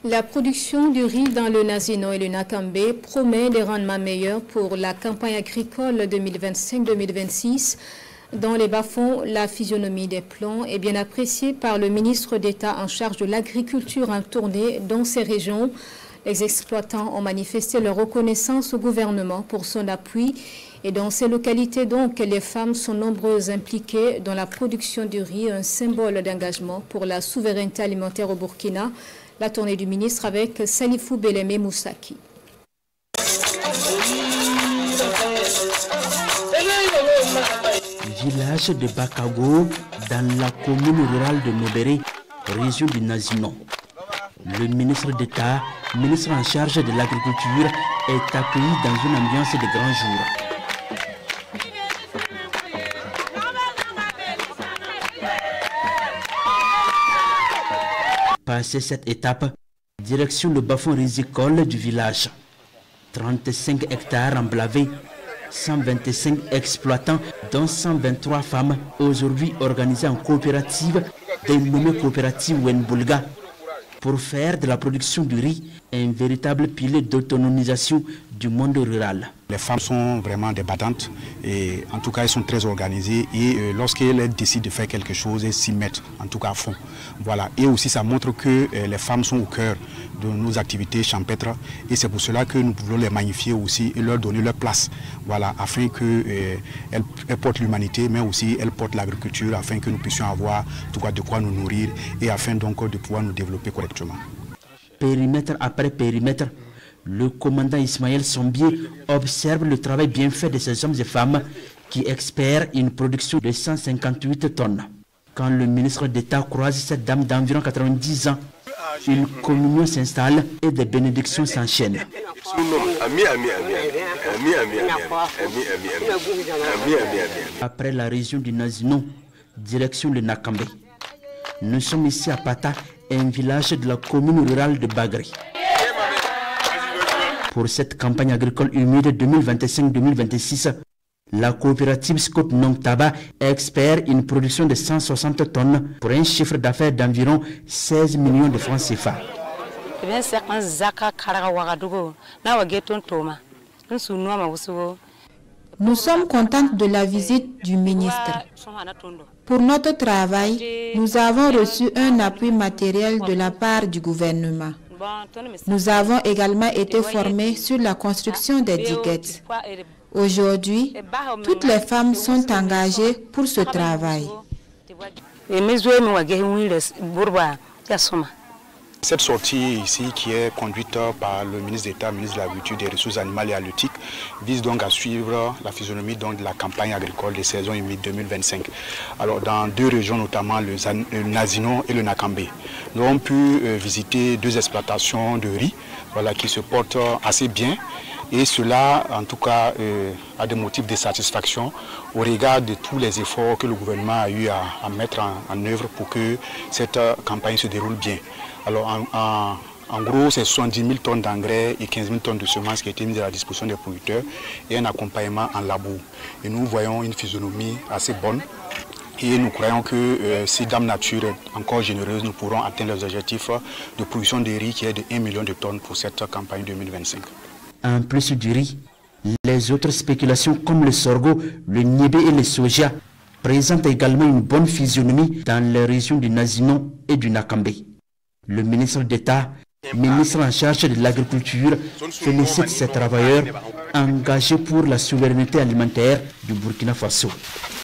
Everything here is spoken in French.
La production du riz dans le Nazino et le Nakambé promet des rendements meilleurs pour la campagne agricole 2025-2026. Dans les bas-fonds, la physionomie des plants est bien appréciée par le ministre d'État en charge de l'agriculture en tournée dans ces régions. Les exploitants ont manifesté leur reconnaissance au gouvernement pour son appui. Et dans ces localités, donc, les femmes sont nombreuses impliquées dans la production du riz, un symbole d'engagement pour la souveraineté alimentaire au Burkina. La tournée du ministre avec Salifou Beleme Moussaki. Village de Bakago, dans la commune rurale de Nobéré, région du Nazino. Le ministre d'État, ministre en charge de l'agriculture, est accueilli dans une ambiance de grand jour. Passé cette étape, direction le bas-fond rizicole du village. 35 hectares emblavés, 125 exploitants, dont 123 femmes, aujourd'hui organisées en coopérative, dénommée coopérative Wenbulga, pour faire de la production du riz un véritable pilier d'autonomisation du monde rural. Les femmes sont vraiment des battantes et en tout cas elles sont très organisées et lorsqu'elles décident de faire quelque chose, elles s'y mettent en tout cas à fond. Voilà. Et aussi ça montre que les femmes sont au cœur de nos activités champêtres et c'est pour cela que nous pouvons les magnifier aussi et leur donner leur place. Voilà, afin qu'elles portent l'humanité mais aussi elles portent l'agriculture afin que nous puissions avoir en tout cas de quoi nous nourrir et afin donc de pouvoir nous développer correctement. Périmètre après périmètre, le commandant Ismaël Sombier observe le travail bien fait de ces hommes et femmes qui espèrent une production de 158 tonnes. Quand le ministre d'État croise cette dame d'environ 90 ans, une communion s'installe et des bénédictions s'enchaînent. Après la région du Nazino, direction le Nakambé. Nous sommes ici à Pata, un village de la commune rurale de Bagri. Pour cette campagne agricole humide 2025-2026, la coopérative Scott Nong-Taba espère une production de 160 tonnes pour un chiffre d'affaires d'environ 16 millions de francs CFA. Nous sommes contents de la visite du ministre. Pour notre travail, nous avons reçu un appui matériel de la part du gouvernement. Nous avons également été formés sur la construction des diguettes. Aujourd'hui, toutes les femmes sont engagées pour ce travail. Cette sortie ici, qui est conduite par le ministre d'État, ministre de l'Agriculture, des Ressources animales et halieutiques, vise donc à suivre la physionomie donc de la campagne agricole des saisons humides 2025. Alors dans deux régions, notamment le Nazino et le Nakambé, nous avons pu visiter deux exploitations de riz, voilà, qui se portent assez bien. Et cela, en tout cas, a des motifs de satisfaction au regard de tous les efforts que le gouvernement a eu à mettre en œuvre pour que cette campagne se déroule bien. Alors, en gros, c'est 70 000 tonnes d'engrais et 15 000 tonnes de semences qui ont été mises à la disposition des producteurs et un accompagnement en labour. Et nous voyons une physionomie assez bonne. Et nous croyons que si Dame Nature est encore généreuse, nous pourrons atteindre les objectifs de production de riz qui est de 1 million de tonnes pour cette campagne 2025. En plus du riz, les autres spéculations comme le sorgho, le niébé et le soja présentent également une bonne physionomie dans les régions du Nazino et du Nakambé. Le ministre d'État, ministre en charge de l'agriculture, félicite ces travailleurs engagés pour la souveraineté alimentaire du Burkina Faso.